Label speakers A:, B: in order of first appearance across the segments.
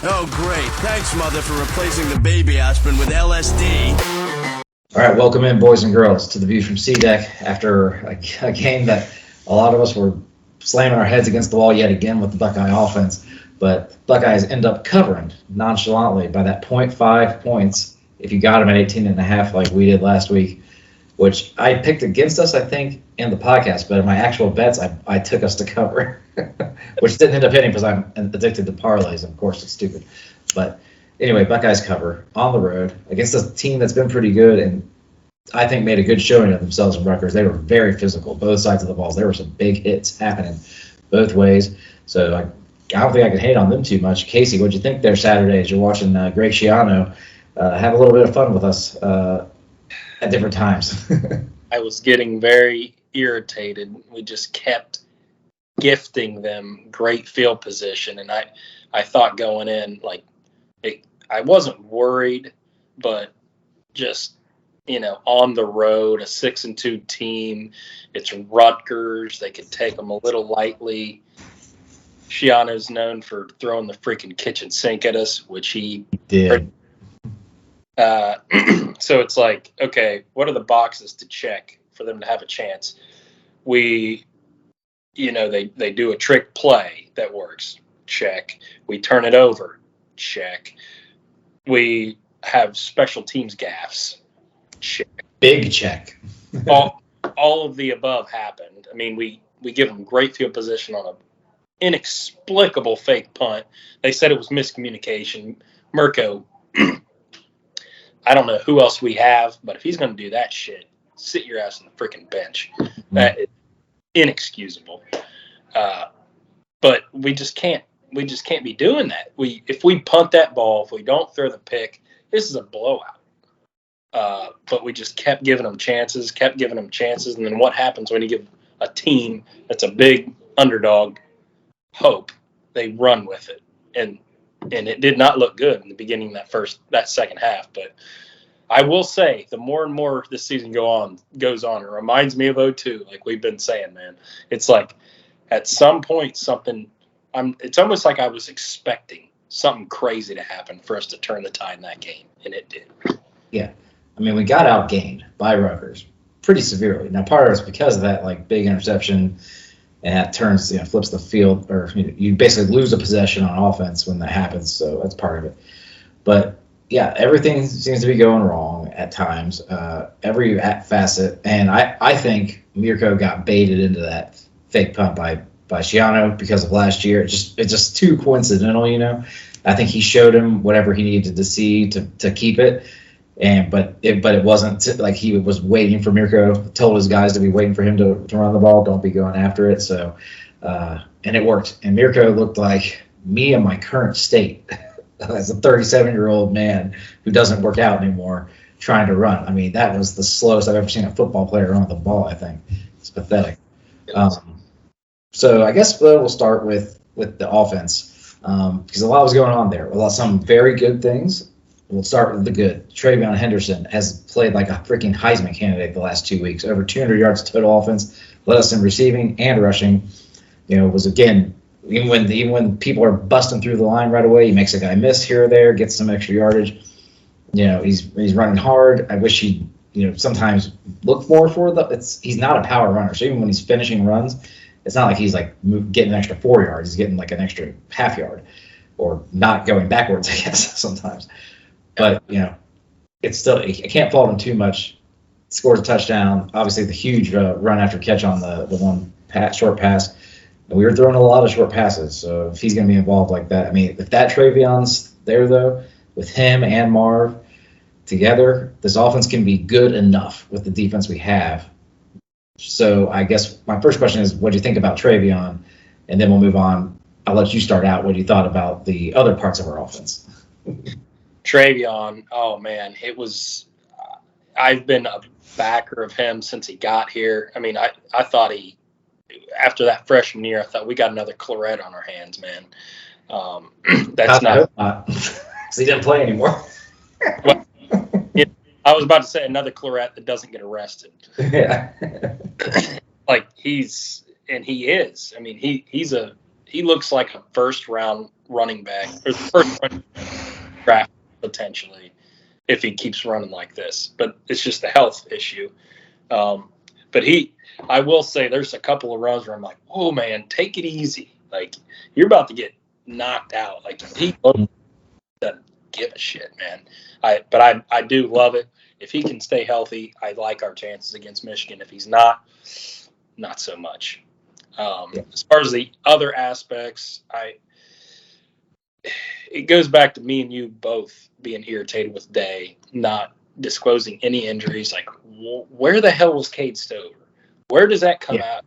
A: Oh, great. Thanks, Mother, for replacing the baby aspirin with LSD.
B: All right, welcome in, boys and girls, to the View from C-Deck after a game that a lot of us were slamming our heads against the wall yet again with the Buckeye offense. But Buckeyes end up covering nonchalantly by that 0.5 points if you got them at 18.5 like we did last week, which I picked against us, I think, in the podcast. But in my actual bets, I took us to cover, which didn't end up hitting because I'm addicted to parlays. Of course, it's stupid. But anyway, Buckeyes cover on the road against a team that's been pretty good and I think made a good showing of themselves in Rutgers. They were very physical, both sides of the balls. There were some big hits happening both ways. So I don't think I can hate on them too much. Casey, what'd you think there Saturday as you're watching Greg Schiano have a little bit of fun with us at different times?
C: I was getting very irritated. We just kept gifting them great field position, and I thought going in, I wasn't worried, but just, on the road, a 6-2 team. It's Rutgers. They could take them a little lightly. Schiano's known for throwing the freaking kitchen sink at us, which he
B: did.
C: So it's like, okay, what are the boxes to check for them to have a chance? They do a trick play that works. Check. We turn it over. Check. We have special teams gaffes. Check.
B: Big check.
C: all of the above happened. I mean, we give them great field position on an inexplicable fake punt. They said it was miscommunication. Mirko, I don't know who else we have, but if he's going to do that shit, sit your ass on the freaking bench. That is inexcusable. But we just can't be doing that. If we punt that ball, if we don't throw the pick, this is a blowout. But we just kept giving them chances, and then what happens when you give a team that's a big underdog hope? They run with it, and it did not look good in the beginning of that second half. But I will say, the more and more this season goes on, it reminds me of 2002, like we've been saying, man. It's like at some point it's almost like I was expecting something crazy to happen for us to turn the tide in that game, and it did.
B: Yeah. I mean, we got outgained by Rutgers pretty severely. Now, part of it's because of that, big interception, and that turns, flips the field, or you basically lose a possession on offense when that happens, so that's part of it. But, yeah, everything seems to be going wrong at times, every facet, and I think Mirko got baited into that fake punt by Schiano because of last year. It's just too coincidental, I think he showed him whatever he needed to see to keep it. But it wasn't like he was waiting for Mirko, told his guys to be waiting for him to run the ball, don't be going after it. So, and it worked. And Mirko looked like me in my current state as a 37-year-old man who doesn't work out anymore trying to run. I mean, that was the slowest I've ever seen a football player run the ball, I think. It's pathetic. So I guess we'll start with the offense because a lot was going on there. Some very good things. We'll start with the good. TreVeyon Henderson has played like a freaking Heisman candidate the last 2 weeks. Over 200 yards total offense, led us in receiving and rushing. Was again, even when people are busting through the line right away, he makes a guy miss here or there, gets some extra yardage. He's running hard. I wish he'd sometimes look more for he's not a power runner. So even when he's finishing runs, it's not like he's getting an extra 4 yards. He's getting like an extra half yard, or not going backwards, I guess sometimes. But, it's still, I can't fault him too much. Scores a touchdown. Obviously, the huge run after catch on the one short pass. And we were throwing a lot of short passes. So if he's going to be involved like that, I mean, if that TreVeyon's there, though, with him and Marv together, this offense can be good enough with the defense we have. So I guess my first question is, what do you think about TreVeyon? And then we'll move on. I'll let you start out what you thought about the other parts of our offense.
C: TreVeyon, oh man, it was. I've been a backer of him since he got here. I mean, I thought after that freshman year, I thought we got another claret on our hands, man. That's not.
B: Because he didn't play anymore.
C: Well, I was about to say another claret that doesn't get arrested.
B: Yeah.
C: He is. I mean, he's a he looks like a first-round running back, or the first running draft potentially, if he keeps running like this. But it's just a health issue. But I will say there's a couple of runs where I'm like, oh, man, take it easy. Like, you're about to get knocked out. Like, he doesn't give a shit, man. But I do love it. If he can stay healthy, I like our chances against Michigan. If he's not so much. As far as the other aspects, it goes back to me and you both being irritated with Day not disclosing any injuries. Like, where the hell was Cade Stover? Where does that come out?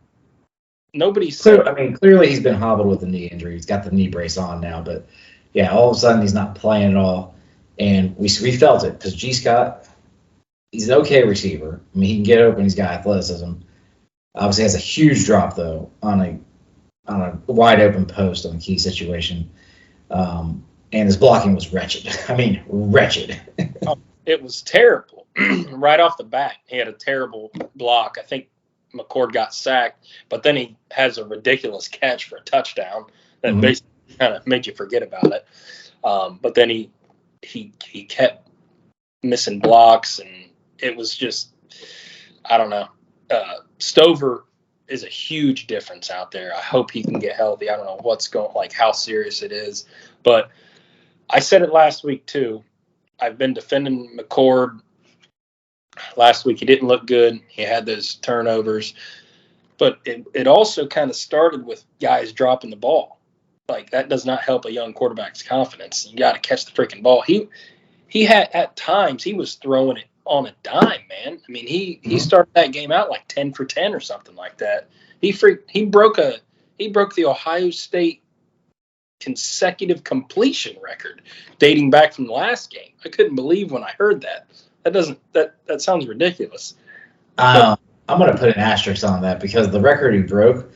C: Nobody said.
B: Clearly he's been hobbled with a knee injury. He's got the knee brace on now, but all of a sudden he's not playing at all, and we felt it because G. Scott, he's an okay receiver. I mean, he can get open. He's got athleticism. Obviously has a huge drop though on a wide open post on a key situation, and his blocking was wretched. I mean, wretched.
C: It was terrible right off the bat. He had a terrible block. I think McCord got sacked, but then he has a ridiculous catch for a touchdown that basically kind of made you forget about it. But then he kept missing blocks, and it was just, I don't know. Stover is a huge difference out there. I hope he can get healthy. I don't know how serious it is, but I said it last week too. I've been defending McCord. Last week he didn't look good. He had those turnovers, but it also kind of started with guys dropping the ball. Like, that does not help a young quarterback's confidence. You got to catch the freaking ball. He had, at times, he was throwing it on a dime, man. I mean, he started that game out like 10 for 10 or something like that. He broke the Ohio State consecutive completion record dating back from the last game. I couldn't believe when I heard that. That sounds ridiculous.
B: I'm going to put an asterisk on that because the record he broke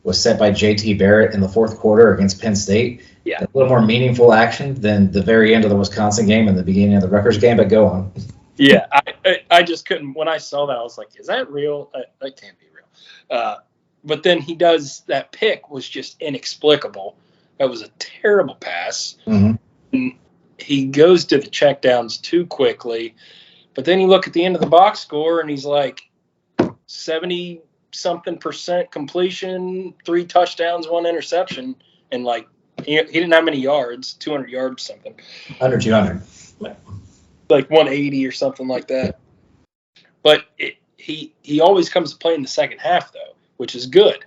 B: was set by J.T. Barrett in the fourth quarter against Penn State.
C: Yeah.
B: A little more meaningful action than the very end of the Wisconsin game and the beginning of the Rutgers game, but go on.
C: Yeah, I just couldn't. When I saw that, I was like, is that real? That can't be real. But then he does that pick was just inexplicable. That was a terrible pass.
B: Mm-hmm.
C: And he goes to the checkdowns too quickly. But then you look at the end of the box score, and he's like 70-something% completion, 3 touchdowns, 1 interception, and like he didn't have many yards, 200 yards, something.
B: Under 200.
C: Like 180 or something like that. But he always comes to play in the second half, though, which is good.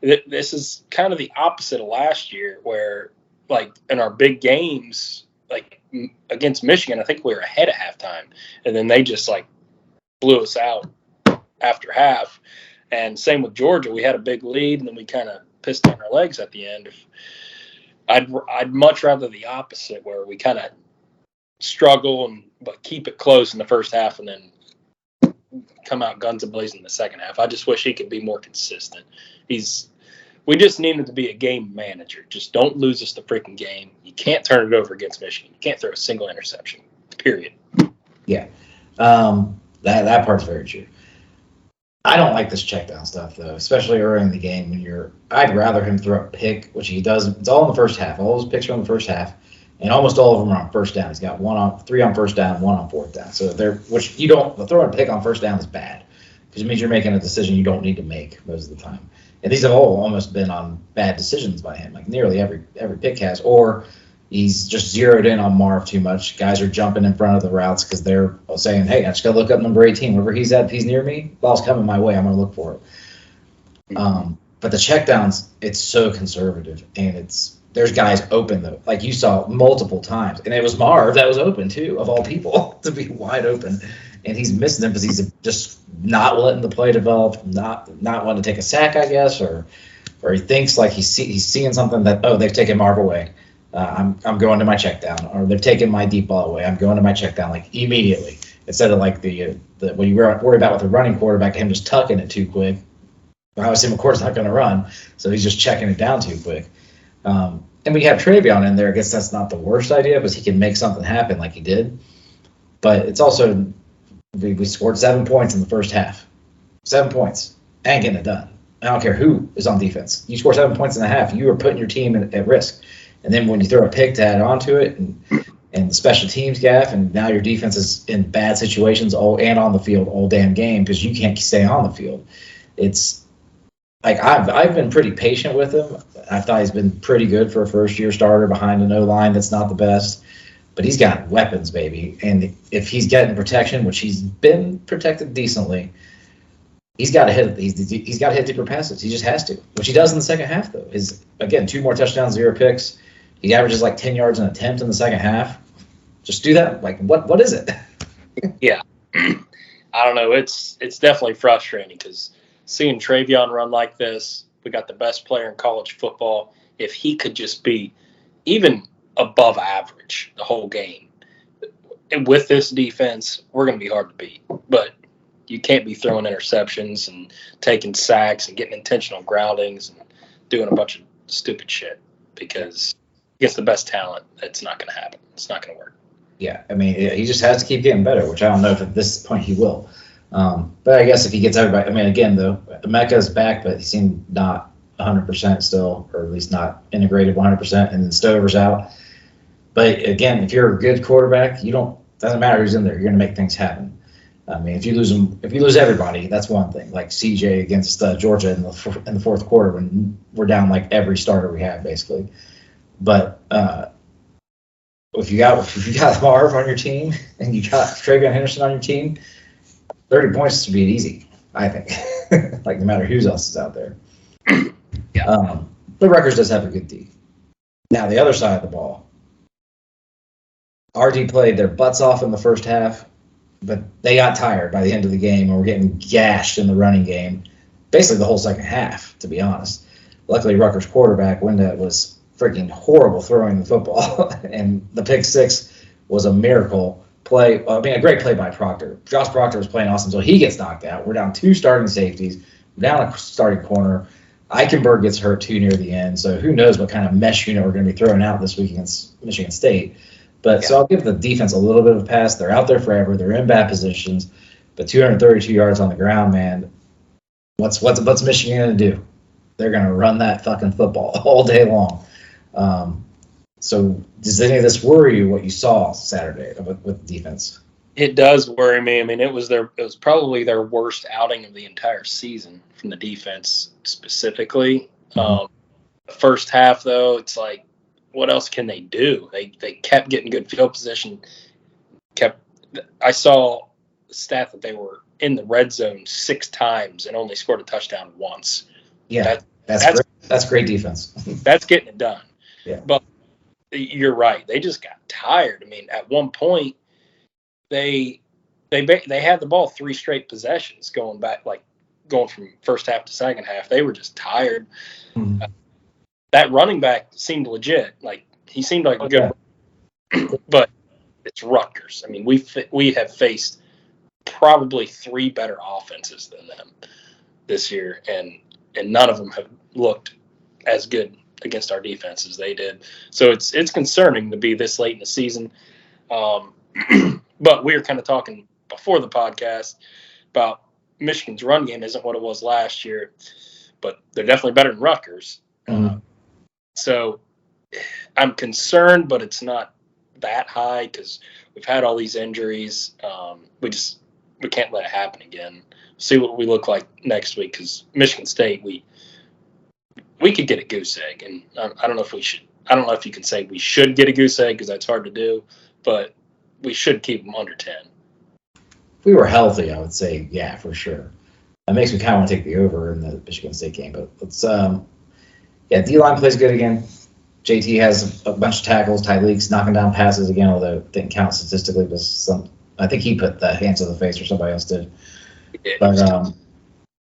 C: This is kind of the opposite of last year where, like, in our big games, like against Michigan, I think we were ahead at halftime. And then they just, like, blew us out after half. And same with Georgia. We had a big lead, and then we kind of pissed on our legs at the end. I'd much rather the opposite, where we kind of struggle but keep it close in the first half and then come out guns a-blazing in the second half. I just wish he could be more consistent. We just need him to be a game manager. Just don't lose us the freaking game. You can't turn it over against Michigan. You can't throw a single interception, period.
B: Yeah. That part's very true. I don't like this check down stuff, though, especially early in the game when I'd rather him throw a pick, which he does. It's all in the first half. All those picks are in the first half. And almost all of them are on first down. He's got 3 on first down, 1 on fourth down. So the throwing a pick on first down is bad because it means you're making a decision you don't need to make most of the time. And these have all almost been on bad decisions by him. Like nearly every pick has, or he's just zeroed in on Marv too much. Guys are jumping in front of the routes because they're saying, "Hey, I just got to look up number 18. Wherever he's at, if he's near me, ball's coming my way. I'm going to look for it." But the checkdowns, it's so conservative, and there's guys open, though. Like you saw multiple times. And it was Marv that was open, too, of all people, to be wide open. And he's missing them because he's just not letting the play develop, not wanting to take a sack, I guess, or he thinks like he's seeing something that, they've taken Marv away. I'm going to my check down. Or they've taken my deep ball away. I'm going to my check down, like, immediately. Instead of, like, the what you worry about with the running quarterback, him just tucking it too quick. Obviously, McCord's not going to run, so he's just checking it down too quick. And we have Travion in there. I guess that's not the worst idea because he can make something happen like he did. But it's also we scored 7 points in the first half. 7 points. Ain't getting it done. I don't care who is on defense. You score 7 points and a half, you are putting your team at risk. And then when you throw a pick to add onto it, and the special teams gaff, and now your defense is in bad situations and on the field all damn game because you can't stay on the field. It's like I've been pretty patient with him. I thought he's been pretty good for a first-year starter behind an O-line that's not the best. But he's got weapons, baby. And if he's getting protection, which he's been protected decently, he's got to hit deeper passes. He just has to, which he does in the second half, though. Again, 2 more touchdowns, 0 picks. He averages like 10 yards an attempt in the second half. Just do that. Like, what is it?
C: Yeah. I don't know. It's definitely frustrating because seeing Travion run like this, we got the best player in college football. If he could just be even above average the whole game, and with this defense, we're going to be hard to beat. But you can't be throwing interceptions and taking sacks and getting intentional groundings and doing a bunch of stupid shit because against the best talent, it's not going to happen. It's not going to work.
B: Yeah, I mean, he just has to keep getting better, which I don't know if at this point he will. But I guess if he gets everybody, I mean, again, though, Emeka's back, but he seemed not 100% still, or at least not integrated 100%, and then Stover's out. But again, if you're a good quarterback, doesn't matter who's in there, you're going to make things happen. I mean, if you lose everybody, that's one thing. Like CJ against Georgia in the fourth quarter when we're down like every starter we have basically. But if you got Marv on your team and you got Travion Henderson on your team, 30 points should be easy, I think. Like no matter who else is out there.
C: Yeah.
B: But Rutgers does have a good D. Now the other side of the ball. RD played their butts off in the first half, but they got tired by the end of the game and were getting gashed in the running game, basically the whole second half, to be honest. Luckily, Rutgers quarterback Windett was freaking horrible throwing the football, and the pick six was a miracle play. I mean, a great play by Proctor. Josh Proctor was playing awesome until he gets knocked out. We're down 2 starting safeties. We're down a starting corner. Eichenberg gets hurt too near the end, so who knows what kind of mesh unit we're going to be throwing out this week against Michigan State. But So I'll give the defense a little bit of a pass. They're out there forever. They're in bad positions, but 232 yards on the ground, man. What's Michigan going to do? They're going to run that fucking football all day long. So does any of this worry you? What you saw Saturday with the defense?
C: It does worry me. I mean, it was probably their worst outing of the entire season from the defense specifically. The first half, though, it's like, what else can they do? They kept getting good field position. I saw the stat that they were in the red zone 6 times and only scored a touchdown once.
B: Yeah, that's great defense.
C: That's getting it done.
B: Yeah.
C: But you're right. They just got tired. I mean, at one point, they had the ball 3 straight possessions going from first half to second half. They were just tired. Mm-hmm. That running back seemed legit. Like he seemed like a good, but it's Rutgers. I mean, we have faced probably 3 better offenses than them this year, and none of them have looked as good against our defense as they did. So it's concerning to be this late in the season. But we were kind of talking before the podcast about Michigan's run game isn't what it was last year, but they're definitely better than Rutgers. So I'm concerned, but it's not that high because we've had all these injuries. We can't let it happen again. See what we look like next week because Michigan State, we could get a goose egg, and I don't know if we should. I don't know if you can say we should get a goose egg because that's hard to do, but we should keep them under 10.
B: If we were healthy, I would say yeah, for sure. That makes me kind of want to take the over in the Michigan State game, but let's. Yeah, D-line plays good again. JT has a bunch of tackles. Tyleek's knocking down passes again, although it didn't count statistically. But I think he put the hands to the face or somebody else did. But,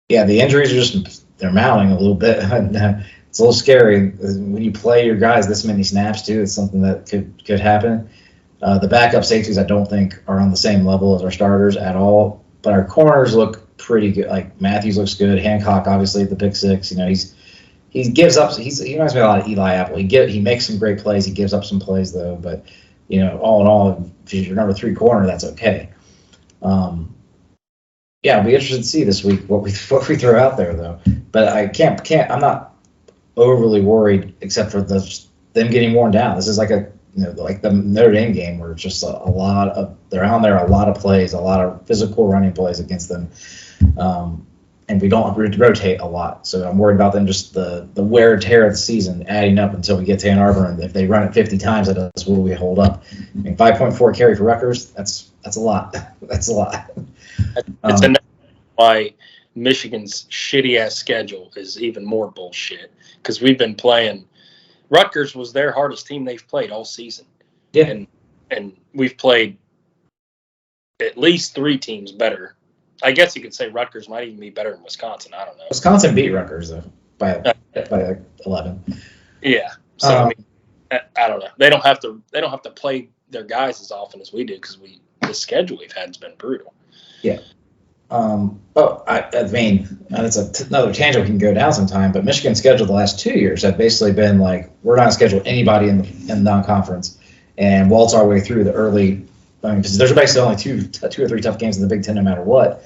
B: yeah, the injuries are they're mounting a little bit. It's a little scary. When you play your guys this many snaps, too, it's something that could happen. The backup safeties I don't think are on the same level as our starters at all. But our corners look pretty good. Like, Matthews looks good. Hancock, obviously, at the pick six. You know, he gives up. He reminds me a lot of Eli Apple. He makes some great plays. He gives up some plays though. But you know, all in all, if you're number 3 corner, that's okay. Yeah, I'll be interested to see this week what we throw out there though. but I'm not overly worried except for them getting worn down. This is like like the Notre Dame game where it's just they're on there a lot of plays, a lot of physical running plays against them. And we don't rotate a lot. So I'm worried about them just the wear and tear of the season adding up until we get to Ann Arbor. And if they run it 50 times, that's will we hold up. I mean, 5.4 carry for Rutgers, that's a lot. That's a lot.
C: It's another why Michigan's shitty-ass schedule is even more bullshit, because we've been playing – Rutgers was their hardest team they've played all season.
B: Yeah.
C: And we've played at least 3 teams better. I guess you could say Rutgers might even be better than Wisconsin. I don't know.
B: Wisconsin beat Rutgers though by like 11.
C: Yeah. So I mean, I don't know. They don't have to play their guys as often as we do because the schedule we've had has been brutal.
B: Yeah. I mean, that's another tangent we can go down sometime. But Michigan's schedule the last 2 years have basically been like we're not going to schedule anybody in the non-conference and waltz our way through the early. I mean, because there's basically only two or three tough games in the Big Ten, no matter what,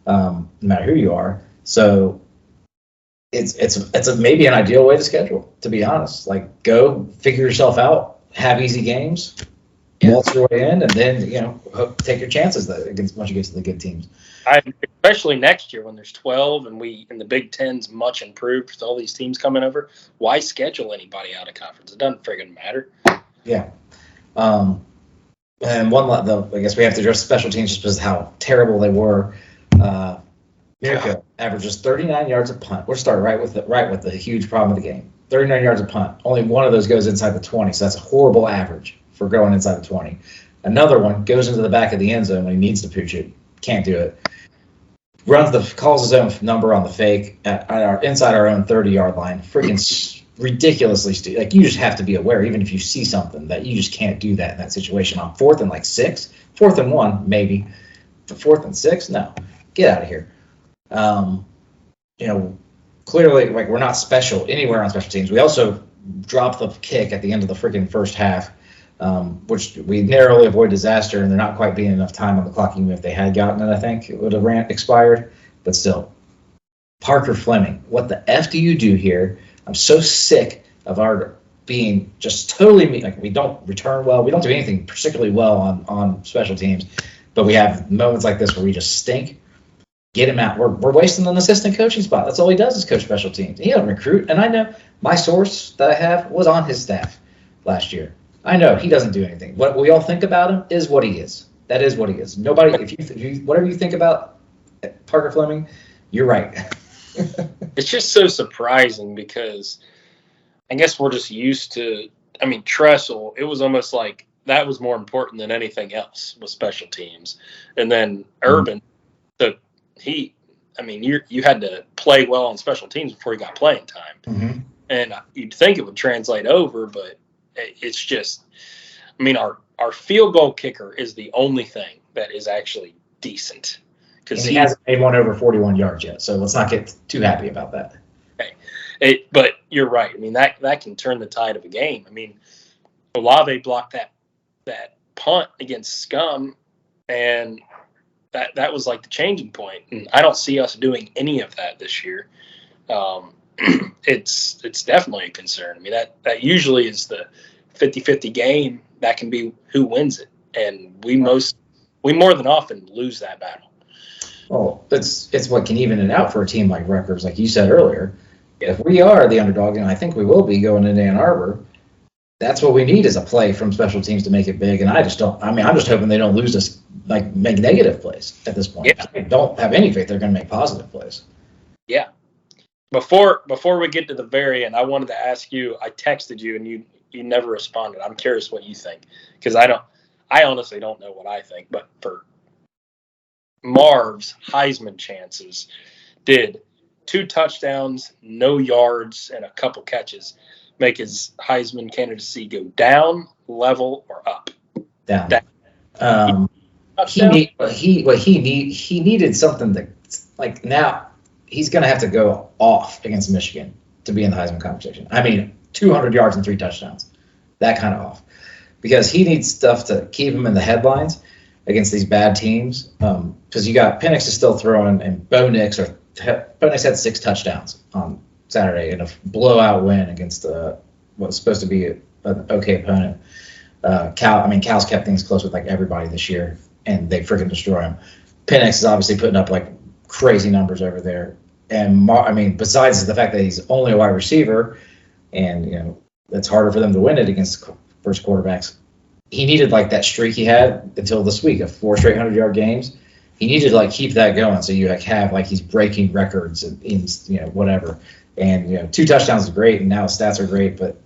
B: no matter who you are. So it's maybe an ideal way to schedule, to be honest. Like, go figure yourself out, have easy games, waltz your way in, and then take your chances once you get to the good teams.
C: Especially next year when there's 12 and the Big Ten's much improved with all these teams coming over. Why schedule anybody out of conference? It doesn't friggin' matter.
B: Yeah. And I guess we have to address special teams just because of how terrible they were. Mirko averages 39 yards a punt. We'll start right with the huge problem of the game. 39 yards a punt. Only one of those goes inside the 20, so that's a horrible average for going inside the 20. Another one goes into the back of the end zone when he needs to pooch it. Can't do it. Calls his own number on the fake inside our own 30-yard line. Freaking ridiculously stupid. Like, you just have to be aware, even if you see something, that you just can't do that in that situation. On 4th and 6, 4th and 1, maybe. But 4th and 6, no. Get out of here. Clearly, like, we're not special anywhere on special teams. We also dropped the kick at the end of the freaking first half, which we narrowly avoid disaster, and there not quite being enough time on the clock. Even if they had gotten it, I think it would have expired. But still, Parker Fleming, what the F do you do here? I'm so sick of our being just totally mean. Like, we don't return well. We don't do anything particularly well on special teams, but we have moments like this where we just stink. Get him out. We're wasting an assistant coaching spot. That's all he does is coach special teams. He doesn't recruit. And I know my source that I have was on his staff last year. I know he doesn't do anything. What we all think about him is what he is. That is what he is. Nobody, if you whatever you think about Parker Fleming, you're right.
C: It's just so surprising because I guess we're just used to, Tressel, it was almost like that was more important than anything else with special teams. And then Urban, you had to play well on special teams before you got playing time.
B: Mm-hmm.
C: And you'd think it would translate over, but it's just, our field goal kicker is the only thing that is actually decent.
B: Because he hasn't made one over 41 yards yet, so let's not get too happy about that.
C: Okay. But you're right. That can turn the tide of a game. Olave blocked that punt against Scum, and that was like the changing point. And I don't see us doing any of that this year. It's definitely a concern. That usually is the 50-50 game. That can be who wins it, and we more than often lose that battle.
B: Well, it's what can even it out for a team like Rutgers, like you said earlier. If we are the underdog, and I think we will be going into Ann Arbor, that's what we need is a play from special teams to make it big. And I just don't. I'm just hoping they don't lose us, like make negative plays at this point.
C: Yeah.
B: I don't have any faith they're going to make positive plays.
C: Yeah. Before we get to the very end, I wanted to ask you. I texted you and you never responded. I'm curious what you think because I honestly don't know what I think. But for Marv's Heisman chances, did 2 touchdowns, no yards, and a couple catches make his Heisman candidacy go down, level, or up?
B: Down. He needed something that, like, now he's going to have to go off against Michigan to be in the Heisman conversation. 200 yards and 3 touchdowns, that kind of off, because he needs stuff to keep him in the headlines against these bad teams. Because you got Penix is still throwing, and Bo Nix are Penix had 6 touchdowns on Saturday in a blowout win against what was supposed to be an okay opponent. Cal's kept things close with like everybody this year, and they freaking destroy him. Penix is obviously putting up like crazy numbers over there, and besides the fact that he's only a wide receiver, and it's harder for them to win it against first quarterbacks. He needed like that streak he had until this week of 4 straight 100-yard games. He needed to like keep that going, so you have like he's breaking records in whatever. And 2 touchdowns is great, and now his stats are great, but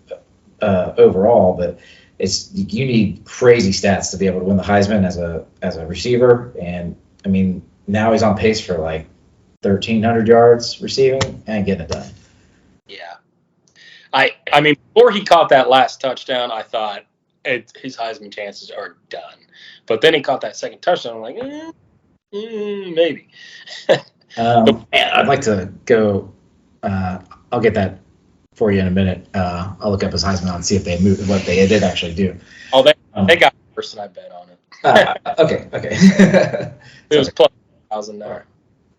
B: overall, but you need crazy stats to be able to win the Heisman as a receiver. And I mean, now he's on pace for like 1,300 yards receiving and getting it done.
C: Yeah, I mean, before he caught that last touchdown, I thought his Heisman chances are done. But then he caught that second touchdown. I'm like, maybe.
B: I'd like to go. I'll get that for you in a minute. I'll look up his Heisman and see if they moved what they did actually do.
C: Oh, they got worse than I bet on it.
B: Okay.
C: It was plus 1,000 there.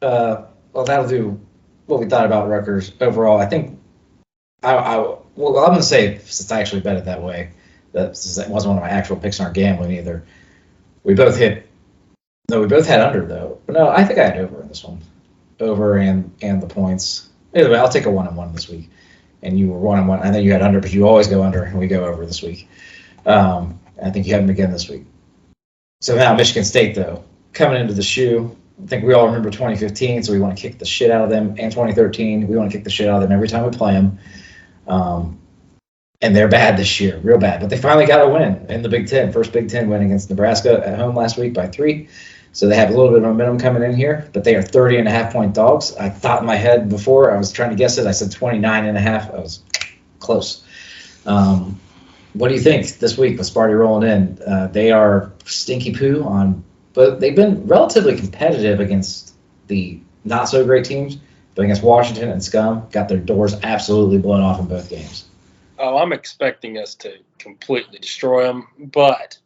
B: Well, that'll do what we thought about Rutgers overall. I think I'm going to say, since I actually bet it that way, that since it wasn't one of my actual picks in our gambling either, we both had under though. No, I think I had over in this one, over and the points. Either way, I'll take a 1-1 this week, and you were 1-1. I think you had under, but you always go under, and we go over this week. I think you have them again this week. So now Michigan State though, coming into the shoe. I think we all remember 2015, so we want to kick the shit out of them, and 2013. We want to kick the shit out of them every time we play them. And they're bad this year, real bad. But they finally got a win in the Big Ten. First Big Ten win against Nebraska at home last week by 3. So they have a little bit of momentum coming in here. But they are 30.5-point dogs. I thought in my head before, I was trying to guess it. I said 29.5. I was close. What do you think this week with Sparty rolling in? They are stinky poo but they've been relatively competitive against the not-so-great teams. But against Washington and Scum, got their doors absolutely blown off in both games.
C: Oh, I'm expecting us to completely destroy them, but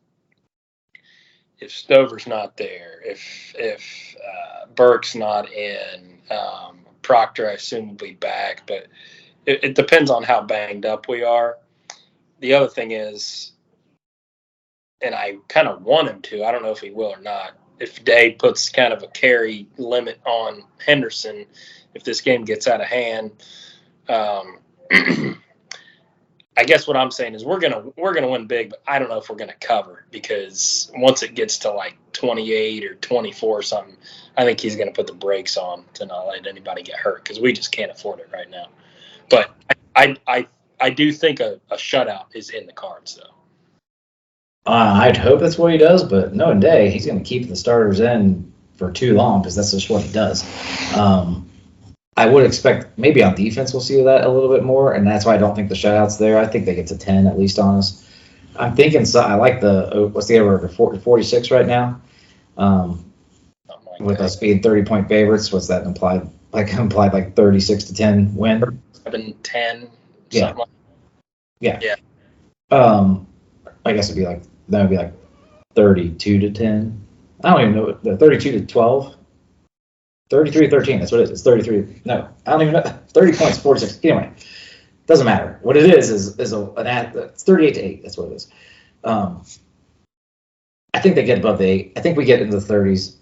C: if Stover's not there, if Burke's not in, Proctor, I assume, will be back, but it depends on how banged up we are. The other thing is, and I kind of want him to, I don't know if he will or not, if Dave puts kind of a carry limit on Henderson, if this game gets out of hand, I guess what I'm saying is we're gonna win big, but I don't know if we're gonna cover, because once it gets to like 28 or 24 or something, I think he's gonna put the brakes on to not let anybody get hurt, because we just can't afford it right now. But I do think a shutout is in the cards though.
B: I'd hope that's what he does, but knowing Day, he's gonna keep the starters in for too long because that's just what he does. I would expect maybe on defense we'll see that a little bit more, and that's why I don't think the shutout's there. I think they get to 10 at least on us. I'm thinking I like what's the over 46 right now, with us being 30-point favorites. What's that implied? Like 36-10 win.
C: 7-10.
B: Yeah.
C: Yeah.
B: I guess that would be like 32-10. I don't even know. 32-12. 33-13, that's what it is. It's 33. No, I don't even know. 30 points, 46. Anyway, doesn't matter. What it is it's 38-8. That's what it is. I think they get above the 8. I think we get into the 30s.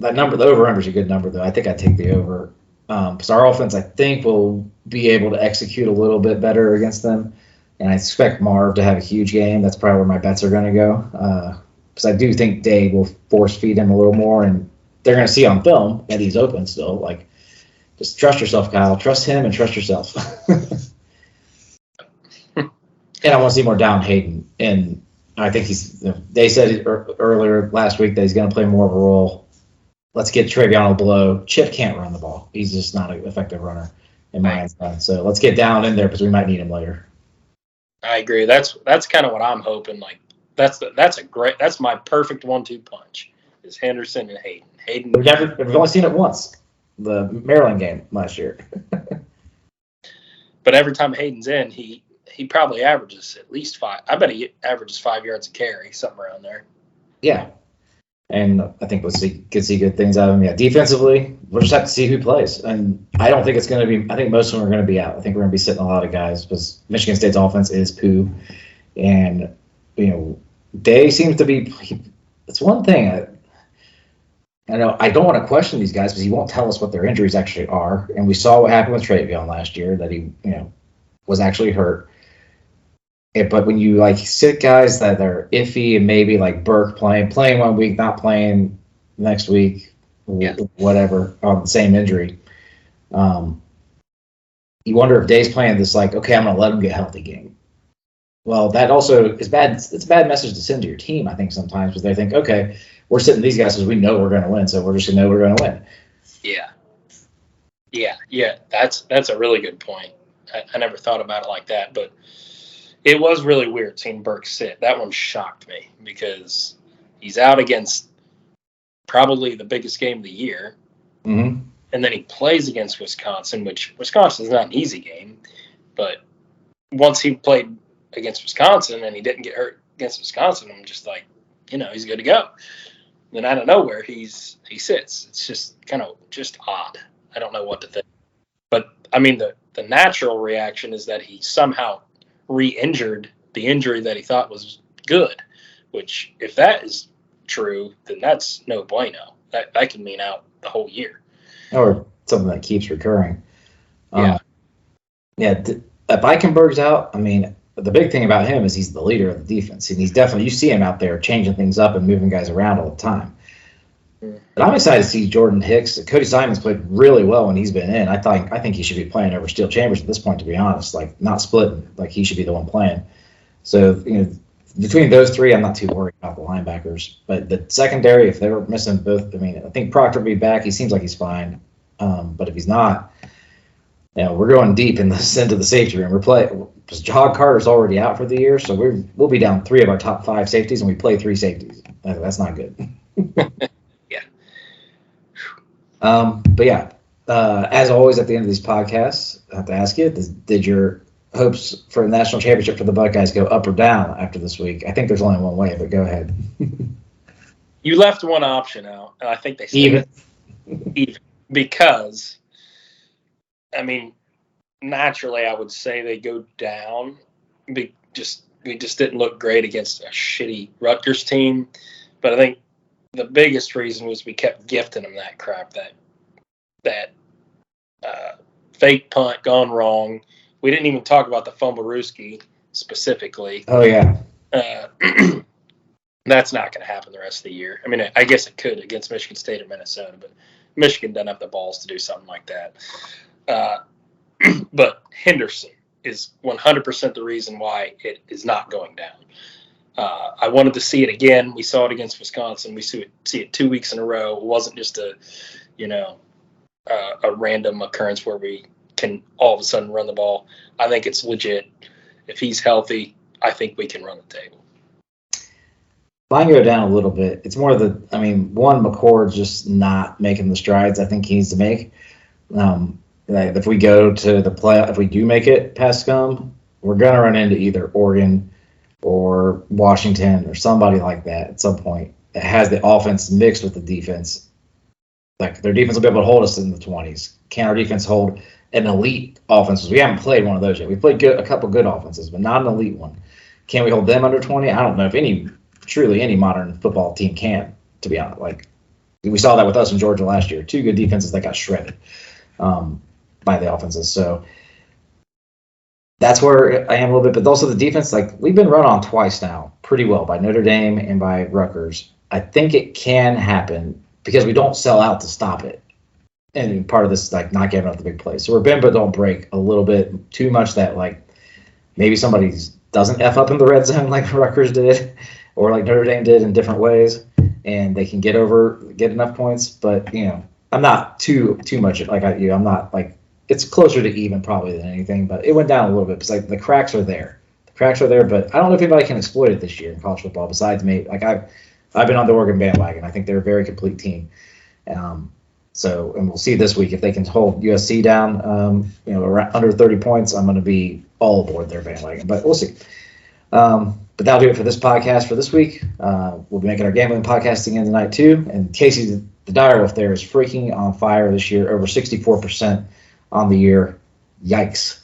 B: That number, the over-under is a good number, though. I think I'd take the over. So our offense, I think, will be able to execute a little bit better against them. And I expect Marv to have a huge game. That's probably where my bets are going to go. Because I do think Dave will force feed him a little more, and they're going to see on film that he's open still. Like, just trust yourself, Kyle. Trust him and trust yourself. And I want to see more down Hayden. And I think they said earlier last week that he's going to play more of a role. Let's get Travion below. Chip can't run the ball. He's just not an effective runner in my eyes. So let's get down in there because we might need him later.
C: I agree. That's kind of what I'm hoping. Like, that's my perfect 1-2 punch is Henderson and Hayden.
B: We've only seen it once, the Maryland game last year.
C: But every time Hayden's in, he probably averages at least 5. I bet he averages 5 yards a carry, something around there.
B: Yeah. And I think we'll could see good things out of him. Yeah, defensively, we'll just have to see who plays. And I don't think it's going to be. I think most of them are going to be out. I think we're going to be sitting a lot of guys because Michigan State's offense is poo, and Day seems to be. It's one thing. I know I don't want to question these guys because he won't tell us what their injuries actually are. And we saw what happened with Travion last year, that he was actually hurt. But when you sit guys that are iffy and maybe like Burke playing 1 week, not playing next week, whatever, on the same injury, you wonder if Day's playing this okay, I'm going to let him get healthy game. Well, that also is bad. It's a bad message to send to your team, I think, sometimes, because they think, okay, we're sitting these guys because we know we're going to win, so we're just going to know we're going to win.
C: Yeah. That's a really good point. I never thought about it like that, but it was really weird seeing Burke sit. That one shocked me because he's out against probably the biggest game of the year.
B: Mm-hmm.
C: And then he plays against Wisconsin, which Wisconsin is not an easy game. But once he played against Wisconsin and he didn't get hurt against Wisconsin, I'm just like, he's good to go. Then out of nowhere, he sits. It's just kind of just odd. I don't know what to think. But, I mean, the natural reaction is that he somehow re-injured the injury that he thought was good, which if that is true, then that's no bueno. That can mean out the whole year.
B: Or something that keeps recurring.
C: Yeah.
B: If Eichenberg's out, I mean, the big thing about him is he's the leader of the defense. And he's definitely, you see him out there changing things up and moving guys around all the time. But I'm excited to see Jordan Hicks. Cody Simon's played really well when he's been in. I think he should be playing over Steele Chambers at this point, to be honest. Not splitting. He should be the one playing. So, between those three, I'm not too worried about the linebackers. But the secondary, if they were missing both, I think Proctor will be back. He seems like he's fine. But if he's not, we're going deep into the safety room. Because Jahad Carter's already out for the year, so we'll be down 3 of our top 5 safeties, and we play 3 safeties. That's not good. But yeah, as always at the end of these podcasts, I have to ask you, did your hopes for a national championship for the Buckeyes go up or down after this week? I think there's only one way, but go ahead.
C: You left one option out, and I think they said even because, I mean, naturally I would say they go down. We just didn't look great against a shitty Rutgers team, but I think the biggest reason was we kept gifting them that crap, that fake punt gone wrong. We didn't even talk about the Fumblerooski specifically.
B: Oh, yeah.
C: That's not going to happen the rest of the year. I mean, I guess it could against Michigan State or Minnesota, but Michigan doesn't have the balls to do something like that. But Henderson is 100% the reason why it is not going down. I wanted to see it again. We saw it against Wisconsin. We see it 2 weeks in a row. It wasn't just a random occurrence where we can all of a sudden run the ball. I think it's legit. If he's healthy, I think we can run the table.
B: If I can go down a little bit, it's more McCord's just not making the strides I think he needs to make. If we go to the play, if we do make it past scum, we're going to run into either Oregon or Washington or somebody like that at some point that has the offense mixed with the defense. Their defense will be able to hold us in the 20s. Can our defense hold an elite offense? We haven't played one of those yet. We played a couple good offenses, but not an elite one. Can we hold them under 20? I don't know if truly any modern football team can, to be honest. We saw that with us in Georgia last year. 2 good defenses that got shredded by the offenses. So that's where I am a little bit. But also the defense, we've been run on twice now pretty well by Notre Dame and by Rutgers. I think it can happen because we don't sell out to stop it. And part of this, not giving up the big plays. So we're bend but don't break a little bit too much that, maybe somebody doesn't F up in the red zone like Rutgers did or like Notre Dame did in different ways, and they can get enough points. But, I'm not too much like you. I'm not it's closer to even probably than anything, but it went down a little bit because the cracks are there. The cracks are there, but I don't know if anybody can exploit it this year in college football besides me. I've been on the Oregon bandwagon. I think they're a very complete team. And we'll see this week if they can hold USC down, around under 30 points. I'm going to be all aboard their bandwagon, but we'll see. But But that'll do it for this podcast for this week. We'll be making our gambling podcast again tonight, too. And Casey, the Dyerwolf there is freaking on fire this year, over 64% on the year. Yikes.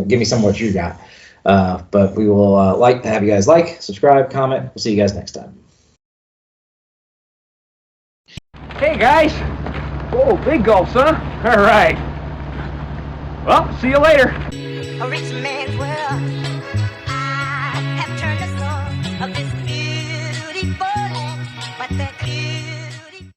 B: Give me some of what you got. But we will like to have you guys subscribe, comment. We'll see you guys next time.
D: Hey, guys. Oh, big gulps, huh? All right. Well, see you later.
E: A rich man's world.